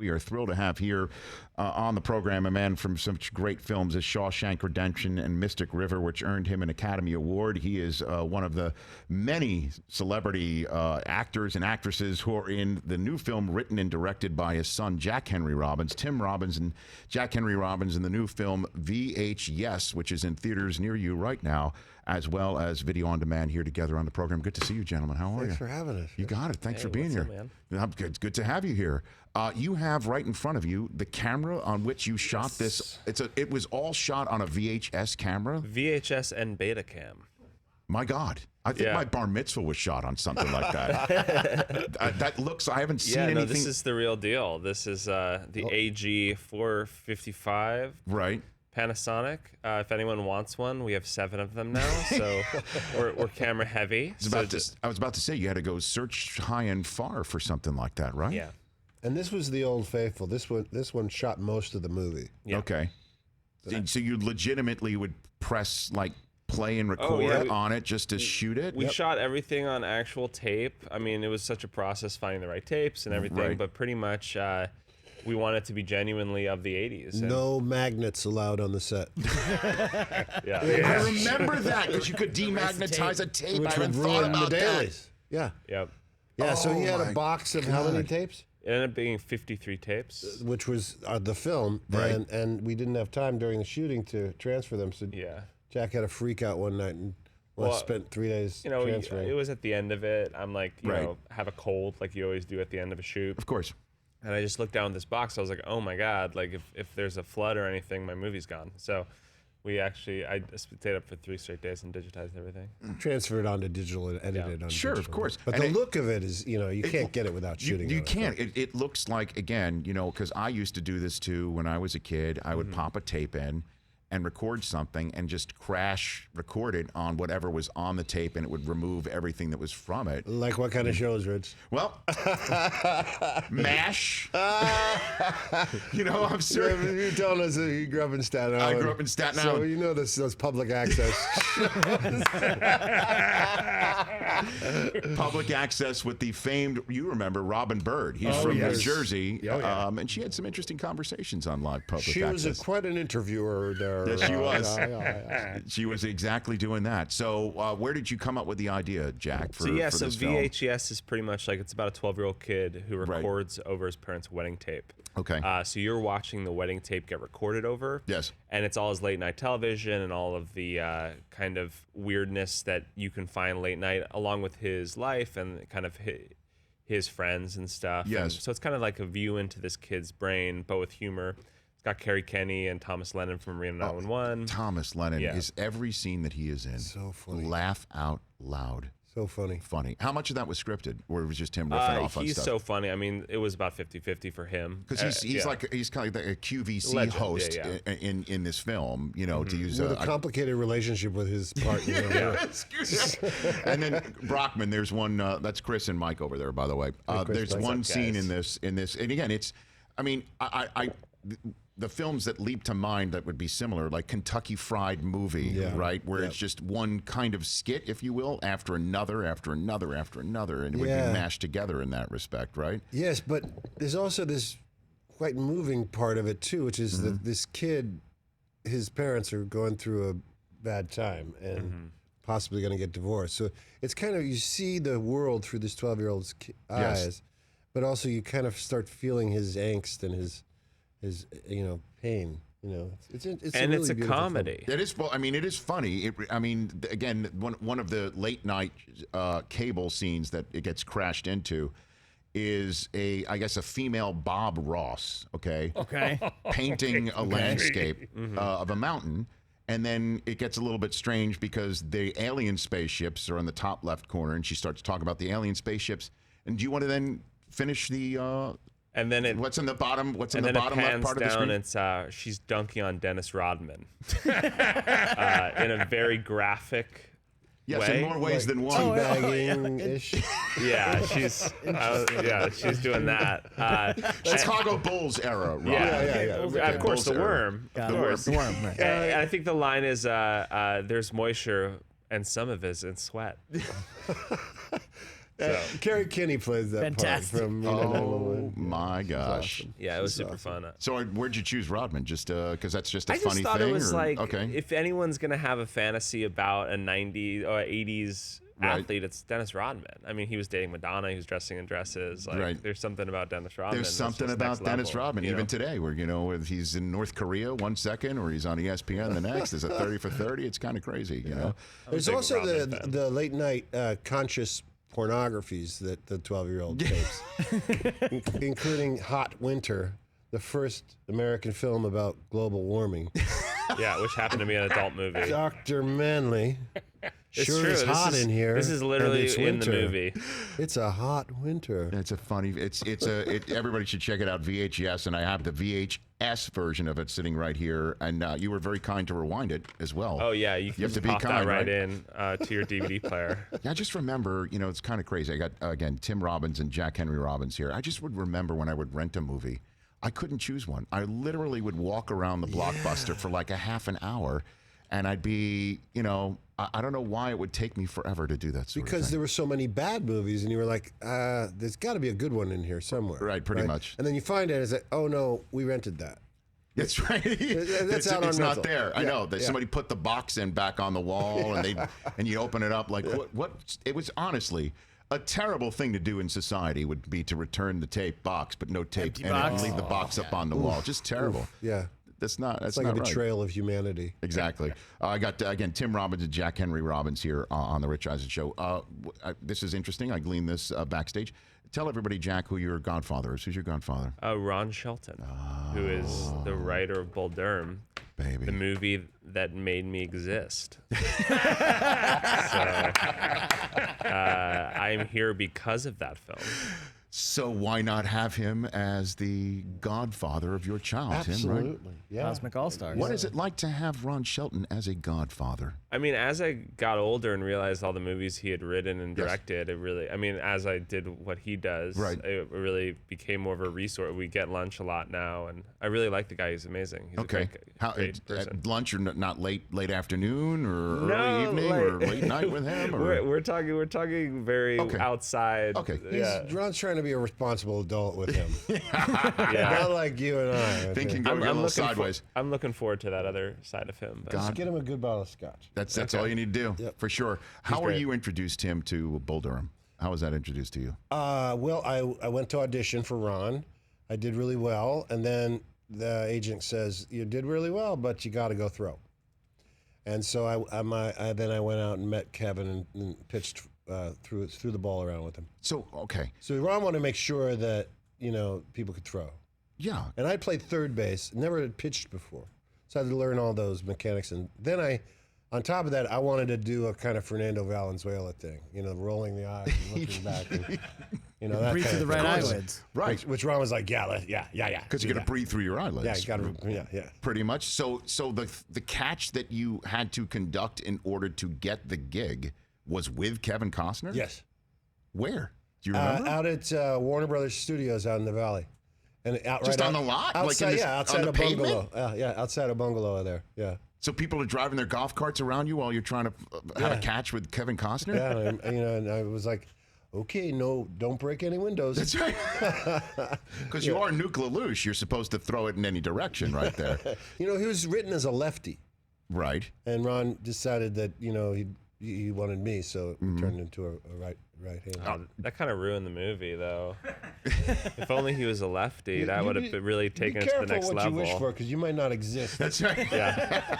We are thrilled to have here on the program a man from such great films as Shawshank Redemption and Mystic River, which earned him an Academy Award. He is one of the many celebrity actors and actresses who are in the new film written and directed by his son, Jack Henry Robbins. Tim Robbins and Jack Henry Robbins in the new film VHS, which is in theaters near you right now, as well as video on demand here together on the program. Good to see you, gentlemen. How are you? Thanks for having us. You got it. Thanks for being what's here. up, man? It's good to have you here. You have right in front of you the camera on which you shot this. It was all shot on a VHS camera. VHS and Betacam. My God, I think my bar mitzvah was shot on something like that. That looks. I haven't seen anything. No, this is the real deal. This is the AG 455. Right. Panasonic. If anyone wants one, we have 7 of them now, so we're camera heavy. I was about to say you had to go search high and far for something like that, right? Yeah. And this was the Old Faithful. This one shot most of the movie. Yeah. Okay. So you legitimately would press like play and record on it just to shoot it? We shot everything on actual tape. I mean, it was such a process finding the right tapes and everything, but pretty much we want it to be genuinely of the 80s. No magnets allowed on the set. I remember that because you could demagnetize a tape. Which I would hadn't thought ruin the about that. dailies. Yeah. Yep. Yeah, so he Oh had a my box of how many God. tapes? It ended up being 53 tapes. Which was the film. Right. And we didn't have time during the shooting to transfer them. So Yeah. Jack had a freak out one night and spent 3 days You know, transferring. it was at the end of it. I'm like, you Right. know, have a cold like you always do at the end of a shoot. Of course. And I just looked down at this box. I was like, oh my God, like if there's a flood or anything, my movie's gone. So I stayed up for 3 straight days and digitized everything. Transferred onto digital and edited on Sure, of digital. course. But And the look of it is, you can't get it without You, shooting. you on it. can't. It looks like, again, because I used to do this too when I was a kid. I would pop a tape in and record something and just crash record it on whatever was on the tape, and it would remove everything that was from it. Like what kind of shows, Rich? Well, MASH. I'm serious. You're telling us that you grew up in Staten Island. I grew up in Staten So Island. you know those public access. Public access with the famed, you remember, Robin Bird. He's from New Jersey. And she had some interesting conversations on live public She access. was quite an interviewer there. Yes, she was. Yeah. She was exactly doing that. So where did you come up with the idea, Jack, for, So for this film? VHS is pretty much like it's about a 12-year-old kid who records over his parents' wedding tape. Okay. So you're watching the wedding tape get recorded over. Yes. And it's all his late night television and all of the kind of weirdness that you can find late night, along with his life and kind of his friends and stuff. Yes. And so it's kind of like a view into this kid's brain, but with humor. It's got Carrie Kenny and Thomas Lennon from Reno 911. Thomas Lennon is every scene that he is in. So funny. Laugh out loud. So funny. Funny. How much of that was scripted, or it was just him riffing off on He's stuff? so funny. I mean, it was about 50-50 for him. Because he's kind of like a QVC Legend, host yeah. in this film, to use With a complicated relationship with his partner. Excuse me. And then Brockman, there's one. That's Chris and Mike over there, by the way. There's What's one up, scene guys? in this, and again, it's. I mean, the films that leap to mind that would be similar, like Kentucky Fried Movie, right, where it's just one kind of skit, if you will, after another, after another, after another, and it would be mashed together in that respect, right? Yes, but there's also this quite moving part of it too, which is that this kid, his parents are going through a bad time and possibly going to get divorced. So it's kind of, you see the world through this 12-year-old's eyes, but also you kind of start feeling his angst and his pain. It's and really it's a beautiful comedy. It is. I mean, it is funny. Again, one of the late night cable scenes that it gets crashed into is a female Bob Ross. Okay. Painting a landscape of a mountain. And then it gets a little bit strange because the alien spaceships are in the top left corner, and she starts talking about the alien spaceships. And do you want to then finish the? And then what's in the bottom? What's in the and then bottom it left pans part of the down. screen? It's she's dunking on Dennis Rodman in a very graphic Yes, way. in more ways than one. Teabagging-ish. Yeah, she's doing that. Chicago Bulls era, Rob. Of course, Bulls the era. worm. Of course. The worm. Right. And I think the line is, "There's moisture, and some of it is in sweat." So Kerry Kinney plays that Fantastic. part from Reno Oh 911. my gosh. awesome. yeah, it was She's super awesome. fun. So where'd you choose Rodman? Just because that's just a I funny just thought thing? it was or- like, okay. if anyone's gonna have a fantasy about a 90s or 80s Right. athlete, it's Dennis Rodman. I mean, he was dating Madonna. He was dressing in dresses. Like, Right. there's something about Dennis Rodman. There's that's something just about next Dennis level, Rodman, you even know? today, where, if he's in North Korea one second or he's on ESPN the next, there's a 30 for 30. It's kind of crazy, you know? There's big also Rodman fan. the late night conscious pornographies that the 12-year-old tapes, including Hot Winter, the first American film about global warming. Yeah, which happened to be an adult movie. Dr. Manley. It's Sure true. is This hot is- in here. This is and literally it's in the winter. movie. It's a hot winter. It's a funny. Everybody should check it out. VHS, and I have the VHS version of it sitting right here. And you were very kind to rewind it as well. Oh yeah, you can have to be pop kind, that right right? in to your DVD player. Yeah, I just remember. It's kind of crazy. I got again Tim Robbins and Jack Henry Robbins here. I just would remember when I would rent a movie, I couldn't choose one. I literally would walk around the Blockbuster for like a half an hour, and I'd be, I don't know why it would take me forever to do that. Sort of Because thing. there were so many bad movies, and you were like, there's got to be a good one in here somewhere. Right, pretty much. And then you find it, and it's like, oh no, we rented that. That's right. That's out on it's not rental. there. I Yeah, know that yeah. somebody put the box in back on the wall, and you open it up like what? It was honestly a terrible thing to do in society would be to return the tape box, but no tape, Empty and box. leave the box up on the wall. Just terrible. Yeah. That's not. That's It's like not a right. betrayal of humanity. Exactly. I got, again, Tim Robbins and Jack Henry Robbins here on the Rich Eisen Show. This is interesting. I gleaned this backstage. Tell everybody, Jack, who your godfather is. Who's your godfather? Ron Shelton, who is the writer of Bull Durham, Baby. the movie that made me exist. So I'm here because of that film. So why not have him as the godfather of your child, Tim, right? Absolutely. Yeah. Cosmic All Stars. What is it like to have Ron Shelton as a godfather? I mean, as I got older and realized all the movies he had written and Yes. directed, as I did what he does, Right. it really became more of a resource. We get lunch a lot now, and I really like the guy. He's amazing. He's Okay. a great person. At lunch or not late afternoon or No, early evening or like- late night with him? Or? We're talking very Okay. outside. Okay. Yeah. Ron's trying to be a responsible adult with him. Yeah. Not like you and I. Thing can go a little sideways. I'm looking forward to that other side of him. But Just get him a good bottle of scotch. That's all you need to do, Yep. for sure. How were great. you introduced, Tim, to Bull Durham? How was that introduced to you? Well, I went to audition for Ron. I did really well, and then the agent says, "You did really well, but you got to go throw." And so then I went out and met Kevin and pitched threw the ball around with him. So, okay. So Ron wanted to make sure that people could throw, Yeah. and I played third base, never had pitched before, so I had to learn all those mechanics. And then on top of that, I wanted to do a kind of Fernando Valenzuela thing, rolling the eyes and looking back, and, that Breathe kind through the of right thing. eyelids. Right. Which Ron was like, yeah. Because you got to breathe through your eyelids. Yeah, you got to, yeah. Pretty much. So the catch that you had to conduct in order to get the gig was with Kevin Costner? Yes. Where? Do you remember? Out at Warner Brothers Studios out in the valley. And out Just right on out- the lot? Like in Outside, this- outside on a the pavement? bungalow. Yeah, outside a bungalow there. Yeah. So people are driving their golf carts around you while you're trying to have a catch with Kevin Costner? Yeah, and I was like, okay, no, don't break any windows. That's right. Because you are Nuke LaLoosh. You're supposed to throw it in any direction right there. He was written as a lefty, Right. and Ron decided that he wanted me, so Mm-hmm. it turned into a right hand. that kind of ruined the movie, though. If only he was a lefty, that would have really taken be it to the careful next what level. you wish for, because you might not exist. That's right. Yeah,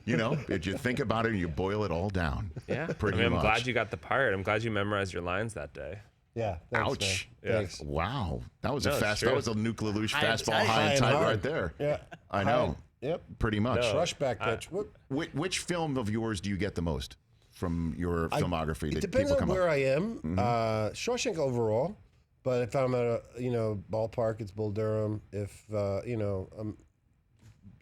If you think about it and you boil it all down. yeah. Pretty I'm much. glad you got the part. I'm glad you memorized your lines that day. Yeah. Thanks, Ouch. man. Yeah. Thanks. Wow. That was No, a it's fast, true. that was a Nuke LaLoosh fastball tight. high and and tight hard. right there. Yeah. I know. Yep. Pretty much. No. Rush back pitch. Whoop. Which film of yours do you get the most from your filmography It that depends people on come where up? I am. Shawshank overall, but if I'm at a ballpark, it's Bull Durham. If I'm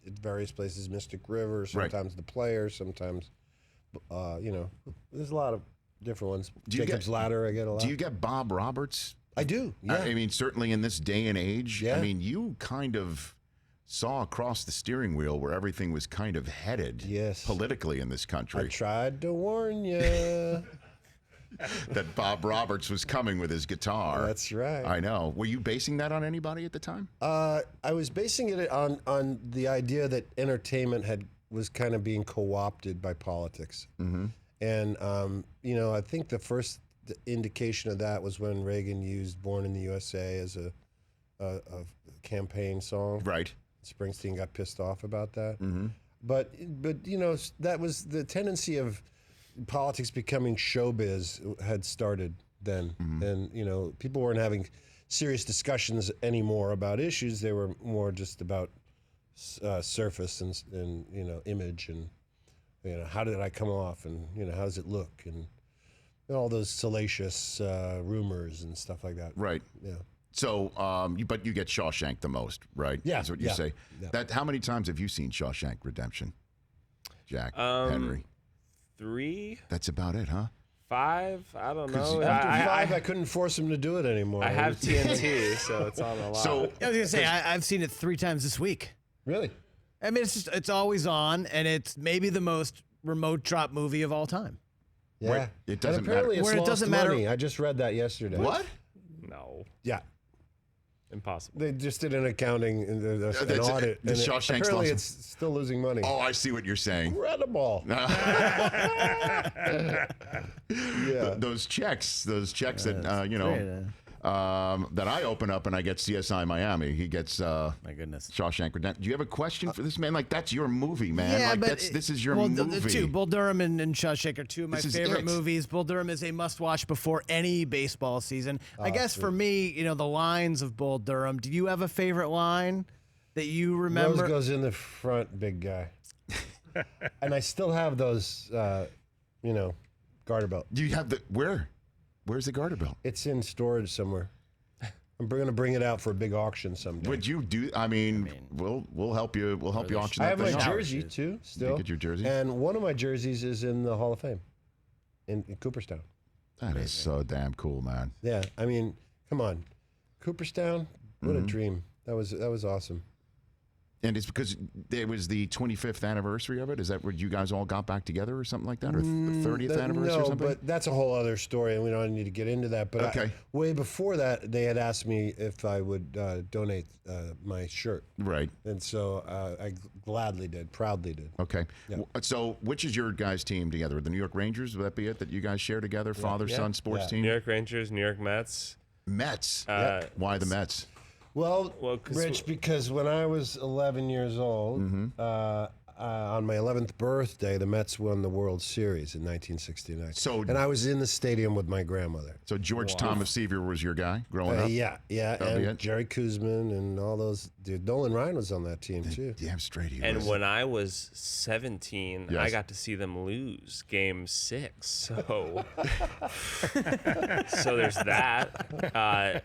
at various places, Mystic River. Right. Sometimes The Player. Sometimes there's a lot of different ones. Do you Jacob's get- Ladder, I get a lot. Do you get Bob Roberts? I do. Yeah. I mean, certainly in this day and age, I Yeah. mean, you kind of saw across the steering wheel where everything was kind of headed Yes. politically in this I country. tried to warn you. that Bob Roberts was coming with his guitar. That's right. I know. Were you basing that on anybody at the time? I was basing it on the idea that entertainment was kind of being co-opted by politics. Mm-hmm. And, I think the first indication of that was when Reagan used Born in the USA as a campaign song. Right. Springsteen got pissed off about that. Mm-hmm. But that was the tendency of politics becoming showbiz had started then. Mm-hmm. And, people weren't having serious discussions anymore about issues. They were more just about surface and image and, how did I come off and, how does it look and all those salacious rumors and stuff like that. Right. Yeah. So, but you get Shawshank the most, right? Yeah, That's what you yeah, say. yeah. How many times have you seen Shawshank Redemption, Jack, Um, Henry? 3, That's about it, huh? 5. I don't 'Cause know. After 5, I couldn't force him to do it anymore. I have TNT, so it's on a lot. So, I was gonna say I've seen it 3 times this week. Really? I mean, it's always on, and it's maybe the most remote drop movie of all time. Yeah. Where it doesn't and apparently matter- it's Where it lost doesn't matter- money. I just read that yesterday. what? no, Yeah. impossible. They just did an accounting and an That's audit. the and Shawshank's apparently lost- it's still losing money. Oh, I see what you're saying. Incredible. Yeah. Those checks that that I open up and I get CSI Miami. He gets My goodness. Shawshank Redemption. Do you have a question for this man? Like, that's your movie, man. Yeah, like, but this is your well, movie. The two, Bull Durham and Shawshank are two of my This is favorite it. movies. Bull Durham is a must-watch before any baseball season. I guess for me, the lines of Bull Durham. Do you have a favorite line that you remember? Rose goes in the front, big guy. And I still have those, garter belt. Do you have the where? Where's the garter belt? It's in storage somewhere. I'm going to bring it out for a big auction someday. Would you do? I mean, we'll help you. We'll help you auction I that have my thing off. jersey too, still. get your jersey? And one of my jerseys is in the Hall of Fame in Cooperstown. That is so damn cool, man. Yeah, I mean, come on, Cooperstown, what a dream. That was awesome. And it's because it was the 25th anniversary of it. Is that where you guys all got back together or something like that, or 30th anniversary or No, something? but that's a whole other story, and we don't need to get into that. But Okay. way before that, they had asked me if I would donate my shirt, Right. and so I gladly did, proudly did. Okay. Yeah. So, which is your guys' team together? The New York Rangers? Would that be it that you guys share together? Father, son, sports Yeah. team. New York Rangers, New York Mets. Mets. Uh, Why the Mets? Well, 'cause Rich, because when I was 11 years old, on my 11th birthday, the Mets won the World Series in 1969. So- and I was in the stadium with my grandmother. So George Thomas Sevier was your guy growing up. Yeah, That'll be and it? Jerry Kuzman and all those. Dude, Nolan Ryan was on that team too. Damn straight he And was. when I was 17, Yes. I got to see them lose Game 6. So, so there's that.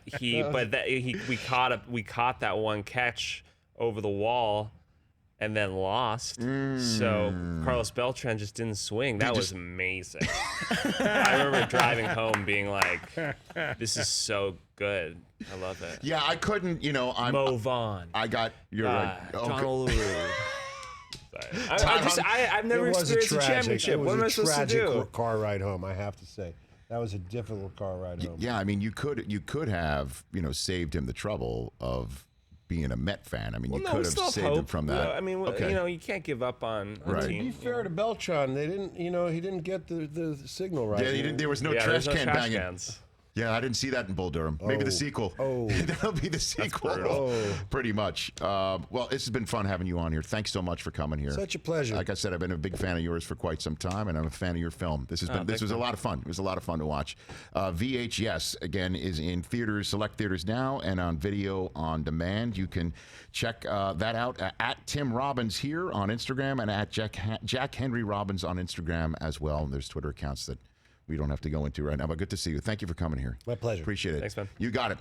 We caught that one catch over the wall, and then lost. So Carlos Beltran just didn't swing. That was amazing. I remember driving home being like, "This is so good. I love it." Yeah, I couldn't. Mo Vaughn. I got. You're right. John Okay. O'Leary. I've never It was experienced a tragic. championship. It was What am I a supposed to tragic do? car ride home. I have to say, that was a difficult car ride home. Yeah, I mean, you could have saved him the trouble of being a Met fan. I mean, you No, could we have still have saved him hope. from that. I mean, okay. you can't give up on a Right. To team. be fair to Beltran, they didn't. He didn't get the signal right. Yeah, he didn't, there was no Yeah, trash there's no can trash banging. cans. Yeah, I didn't see that in Bull Durham. Maybe the sequel. Oh. That'll be the sequel. brutal. Pretty much. Well, this has been fun having you on here. Thanks so much for coming here. Such a pleasure. Like I said, I've been a big fan of yours for quite some time, and I'm a fan of your film. This was a lot of fun. It was a lot of fun to watch. VHS again is in theaters, select theaters now, and on video on demand. You can check that out at Tim Robbins here on Instagram and at Jack Henry Robbins on Instagram as well. And there's Twitter accounts that we don't have to go into right now, but good to see you. Thank you for coming here. My pleasure. Appreciate it. Thanks, man. You got it.